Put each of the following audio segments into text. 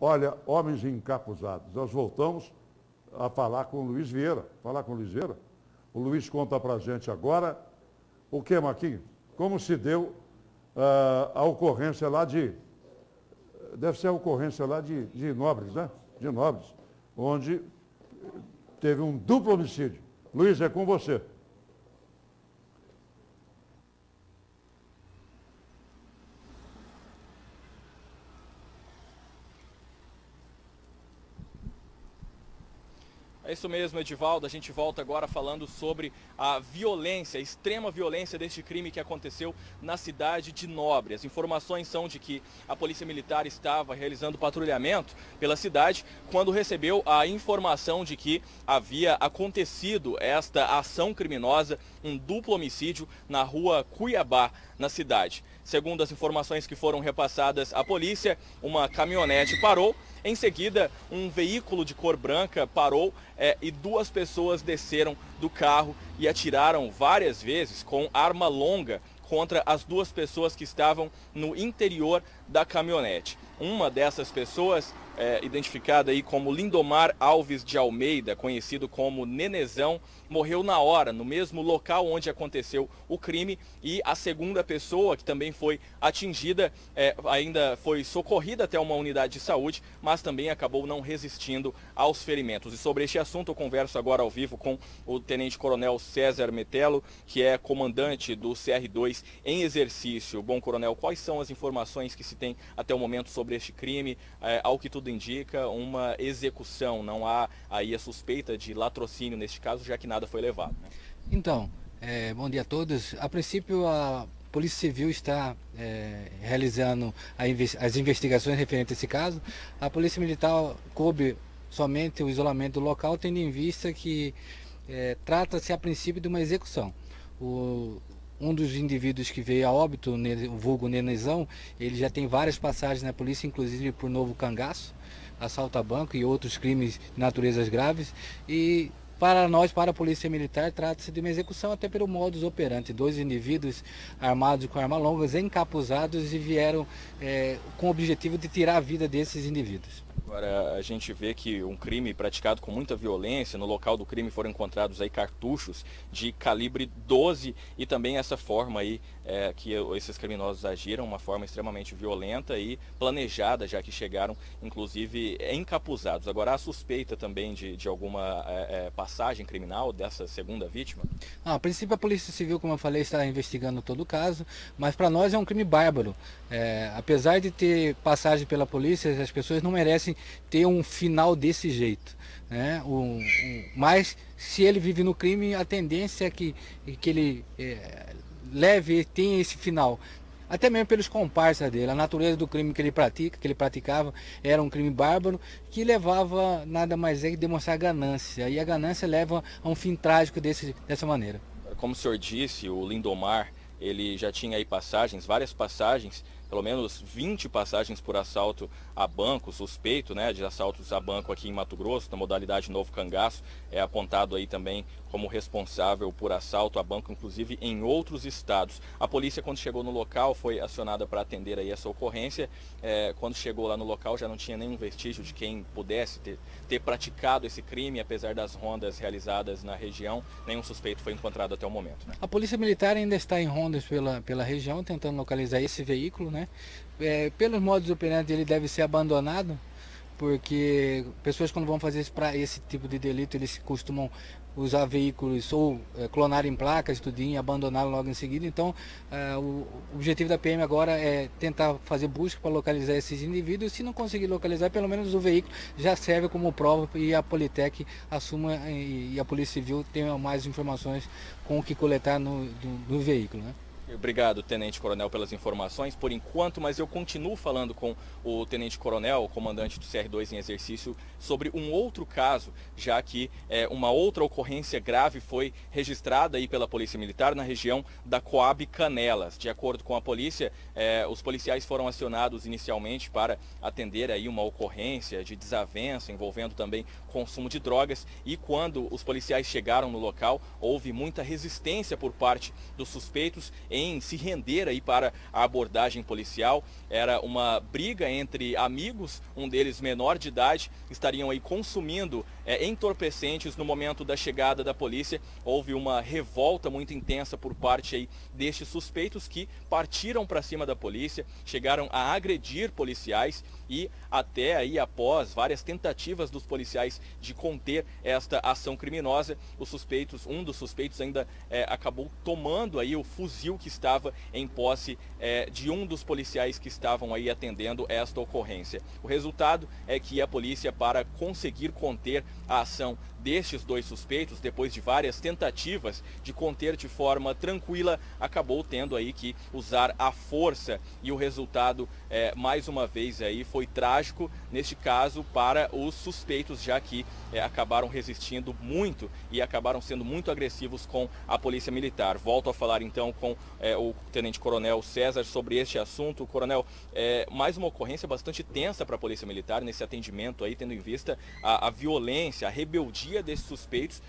Olha, homens encapuzados. Nós voltamos a falar com o Luiz Vieira. O Luiz conta para a gente agora o que, Marquinhos? Como se deu a ocorrência lá deve ser a ocorrência lá de Nobres, né? De Nobres, onde teve um duplo homicídio. Luiz, é com você. É isso mesmo, Edivaldo. A gente volta agora falando sobre a violência, a extrema violência deste crime que aconteceu na cidade de Nobre. As informações são de que a Polícia Militar estava realizando patrulhamento pela cidade quando recebeu a informação de que havia acontecido esta ação criminosa, um duplo homicídio na rua Cuiabá, na cidade. Segundo as informações que foram repassadas à polícia, uma caminhonete parou. Em seguida, um veículo de cor branca parou e duas pessoas desceram do carro e atiraram várias vezes com arma longa contra as duas pessoas que estavam no interior da caminhonete. Uma dessas pessoas, identificada aí como Lindomar Alves de Almeida, conhecido como Nenezão, morreu na hora, no mesmo local onde aconteceu o crime, e a segunda pessoa, que também foi atingida, ainda foi socorrida até uma unidade de saúde, mas também acabou não resistindo aos ferimentos. E sobre este assunto eu converso agora ao vivo com o Tenente Coronel César Metelo, que é comandante do CR2 em exercício. Bom, Coronel, quais são as informações que se tem até o momento sobre este crime? Ao que tudo indica, uma execução, não há aí a suspeita de latrocínio neste caso, já que nada foi levado, né? Então, bom dia a todos. A princípio, a Polícia Civil está realizando as investigações referentes a esse caso. A Polícia Militar coube somente o isolamento do local, tendo em vista que trata-se a princípio de uma execução. Um dos indivíduos que veio a óbito, o vulgo Nenezão, ele já tem várias passagens na polícia, inclusive por novo cangaço, assalto a banco e outros crimes de naturezas graves. E para nós, para a Polícia Militar, trata-se de uma execução até pelo modus operandi. Dois indivíduos armados com armas longas, encapuzados, e vieram com o objetivo de tirar a vida desses indivíduos. Agora, a gente vê que um crime praticado com muita violência, no local do crime foram encontrados aí cartuchos de calibre 12 e também essa forma aí que esses criminosos agiram, uma forma extremamente violenta e planejada, já que chegaram, inclusive, encapuzados. Agora, há suspeita também de alguma passagem criminal dessa segunda vítima? A princípio, a Polícia Civil, como eu falei, está investigando todo o caso, mas para nós é um crime bárbaro. Apesar de ter passagem pela polícia, as pessoas não merecem ter um final desse jeito, né? Mas se ele vive no crime, a tendência é que ele tenha esse final. Até mesmo pelos comparsas dele, a natureza do crime que ele praticava era um crime bárbaro que levava nada mais que demonstrar ganância, e a ganância leva a um fim trágico dessa maneira. Como o senhor disse, o Lindomar, ele já tinha aí várias passagens, pelo menos 20 passagens por assalto a banco, suspeito, né, de assaltos a banco aqui em Mato Grosso, na modalidade novo cangaço, é apontado aí também como responsável por assalto a banco, inclusive em outros estados. A polícia, quando chegou no local, foi acionada para atender aí essa ocorrência. Quando chegou lá no local, já não tinha nenhum vestígio de quem pudesse ter praticado esse crime, apesar das rondas realizadas na região, nenhum suspeito foi encontrado até o momento, né? A Polícia Militar ainda está em rondas pela região, tentando localizar esse veículo, né? Pelos modos operantes, ele deve ser abandonado, porque pessoas, quando vão fazer esse tipo de delito, eles costumam usar veículos ou clonarem placas, tudinho, e abandoná-lo logo em seguida. Então, o objetivo da PM agora é tentar fazer busca para localizar esses indivíduos. Se não conseguir localizar, pelo menos o veículo já serve como prova, e a Politec assuma e a Polícia Civil tenha mais informações com o que coletar no veículo, né? Obrigado, Tenente Coronel, pelas informações por enquanto, mas eu continuo falando com o Tenente Coronel, o comandante do CR2 em exercício, sobre um outro caso, já que uma outra ocorrência grave foi registrada aí pela Polícia Militar na região da Coab Canelas. De acordo com a polícia, os policiais foram acionados inicialmente para atender aí uma ocorrência de desavença envolvendo também consumo de drogas, e quando os policiais chegaram no local, houve muita resistência por parte dos suspeitos em se render aí para a abordagem policial. Era uma briga entre amigos, um deles menor de idade, estariam aí consumindo entorpecentes no momento da chegada da polícia. Houve uma revolta muito intensa por parte aí destes suspeitos que partiram para cima da polícia, chegaram a agredir policiais e até aí após várias tentativas dos policiais de conter esta ação criminosa, um dos suspeitos ainda acabou tomando aí o fuzil que estava em posse de um dos policiais que estavam aí atendendo esta ocorrência. O resultado é que a polícia, para conseguir conter a ação destes dois suspeitos, depois de várias tentativas de conter de forma tranquila, acabou tendo aí que usar a força, e o resultado mais uma vez aí foi trágico neste caso para os suspeitos, já que acabaram resistindo muito e acabaram sendo muito agressivos com a polícia militar. Volto a falar então com o tenente-coronel César sobre este assunto. Coronel, mais uma ocorrência bastante tensa para a polícia militar nesse atendimento aí, tendo em vista a violência, a rebeldia desses suspeitos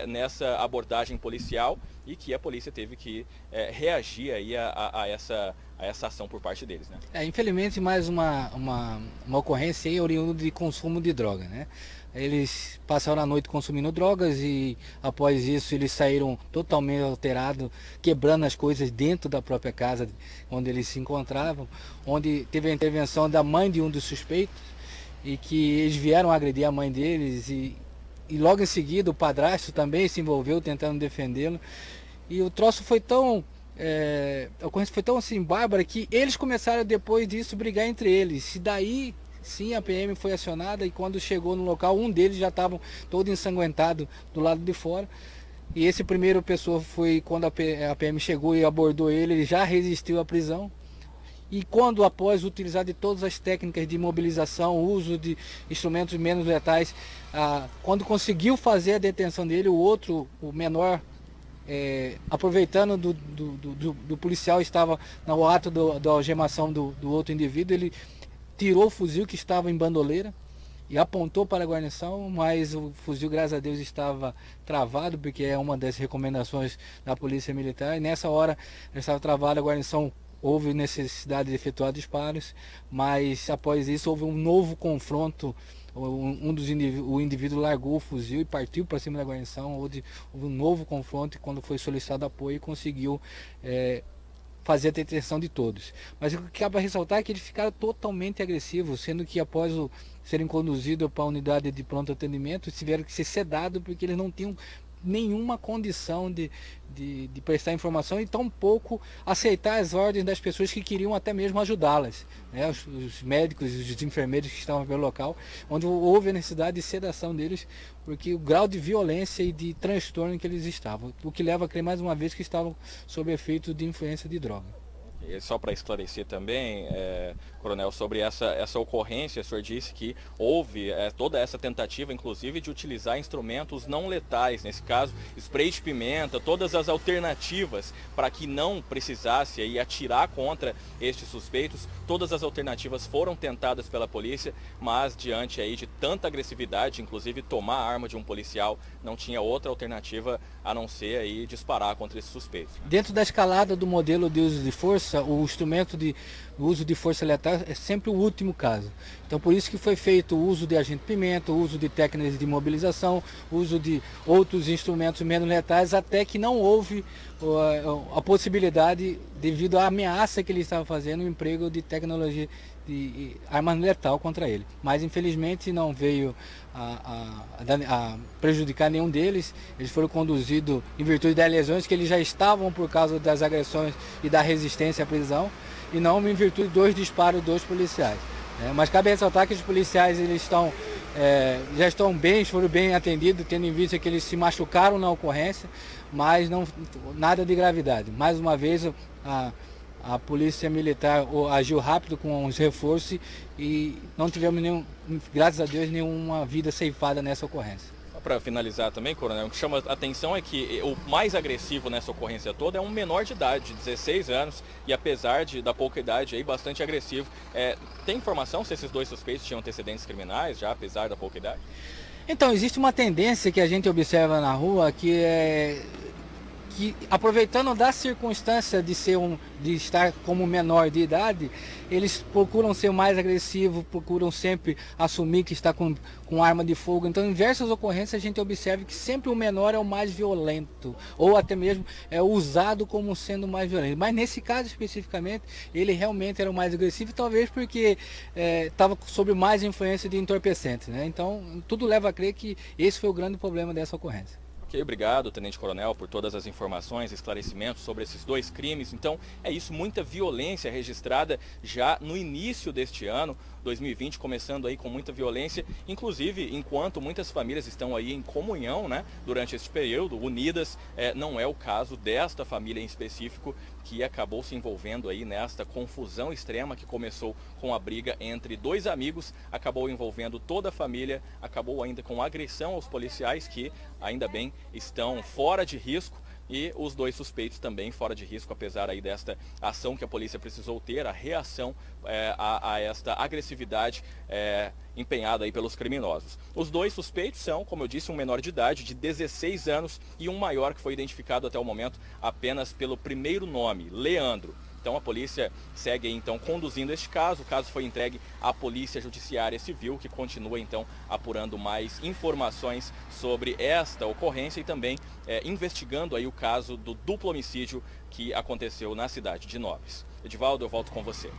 nessa abordagem policial, e que a polícia teve que reagir aí a essa ação por parte deles, né? Infelizmente, mais uma ocorrência aí oriunda de consumo de droga, né? Eles passaram a noite consumindo drogas e após isso eles saíram totalmente alterados, quebrando as coisas dentro da própria casa onde eles se encontravam, onde teve a intervenção da mãe de um dos suspeitos, e que eles vieram agredir a mãe deles, e logo em seguida o padrasto também se envolveu tentando defendê-lo. E o troço foi tão... a ocorrência foi tão assim bárbara que eles começaram depois disso a brigar entre eles. E daí sim a PM foi acionada, e quando chegou no local, um deles já estava todo ensanguentado do lado de fora. E esse primeiro pessoa foi, quando a PM chegou e abordou ele já resistiu à prisão. E quando, após utilizar de todas as técnicas de imobilização, uso de instrumentos menos letais, quando conseguiu fazer a detenção dele, o menor, aproveitando do policial, estava no ato da algemação do outro indivíduo, ele tirou o fuzil que estava em bandoleira e apontou para a guarnição, mas o fuzil, graças a Deus, estava travado, porque é uma das recomendações da Polícia Militar, e nessa hora ele estava travado, a guarnição houve necessidade de efetuar disparos, mas após isso houve um novo confronto. O indivíduo largou o fuzil e partiu para cima da guarnição. Houve um novo confronto, e quando foi solicitado apoio, conseguiu fazer a detenção de todos. Mas o que cabe ressaltar é que eles ficaram totalmente agressivos, sendo que após serem conduzidos para a unidade de pronto atendimento, tiveram que ser sedados, porque eles não tinham nenhuma condição de prestar informação, e tampouco aceitar as ordens das pessoas que queriam até mesmo ajudá-las, né? Os médicos, os enfermeiros que estavam pelo local, onde houve a necessidade de sedação deles, porque o grau de violência e de transtorno em que eles estavam, o que leva a crer mais uma vez que estavam sob efeito de influência de droga. E só para esclarecer também, coronel, sobre essa ocorrência, o senhor disse que houve toda essa tentativa, inclusive, de utilizar instrumentos não letais, nesse caso, spray de pimenta, todas as alternativas para que não precisasse aí atirar contra estes suspeitos. Todas as alternativas foram tentadas pela polícia, mas diante aí de tanta agressividade, inclusive tomar a arma de um policial, não tinha outra alternativa a não ser aí disparar contra esses suspeitos. Dentro da escalada do modelo de uso de força, o instrumento de uso de força letal é sempre o último caso. Então por isso que foi feito o uso de agente pimenta, o uso de técnicas de imobilização, o uso de outros instrumentos menos letais, até que não houve a possibilidade, devido à ameaça que ele estava fazendo, o emprego de tecnologia de arma letal contra ele. Mas infelizmente não veio a prejudicar nenhum deles. Eles foram conduzidos em virtude das lesões que eles já estavam por causa das agressões e da resistência à prisão, e não em virtude dos disparos dos policiais. Mas cabe ressaltar que os policiais já estão bem, foram bem atendidos, tendo em vista que eles se machucaram na ocorrência, mas nada de gravidade. Mais uma vez a polícia militar agiu rápido com os reforços e não tivemos, graças a Deus, nenhuma vida ceifada nessa ocorrência. Para finalizar também, coronel, o que chama a atenção é que o mais agressivo nessa ocorrência toda é um menor de idade, de 16 anos, e apesar da pouca idade, aí, bastante agressivo. Tem informação se esses dois suspeitos tinham antecedentes criminais já, apesar da pouca idade? Então, existe uma tendência que a gente observa na rua, que que, aproveitando da circunstância de estar como menor de idade, eles procuram ser mais agressivos, procuram sempre assumir que está com arma de fogo. Então, em diversas ocorrências, a gente observa que sempre o menor é o mais violento, ou até mesmo é usado como sendo mais violento. Mas nesse caso especificamente, ele realmente era o mais agressivo, talvez porque estava sob mais influência de entorpecentes, né? Então, tudo leva a crer que esse foi o grande problema dessa ocorrência. Ok, obrigado, Tenente Coronel, por todas as informações, esclarecimentos sobre esses dois crimes. Então, é isso, muita violência registrada já no início deste ano, 2020, começando aí com muita violência, inclusive enquanto muitas famílias estão aí em comunhão, né, durante este período, unidas, não é o caso desta família em específico, que acabou se envolvendo aí nesta confusão extrema que começou com a briga entre dois amigos, acabou envolvendo toda a família, acabou ainda com agressão aos policiais que, ainda bem, estão fora de risco, e os dois suspeitos também fora de risco, apesar aí desta ação que a polícia precisou ter, a reação a esta agressividade empenhada aí pelos criminosos. Os dois suspeitos são, como eu disse, um menor de idade de 16 anos e um maior que foi identificado até o momento apenas pelo primeiro nome, Leandro. Então a polícia segue então conduzindo este caso. O caso foi entregue à Polícia Judiciária Civil, que continua então apurando mais informações sobre esta ocorrência e também investigando aí o caso do duplo homicídio que aconteceu na cidade de Novos. Edivaldo, eu volto com você.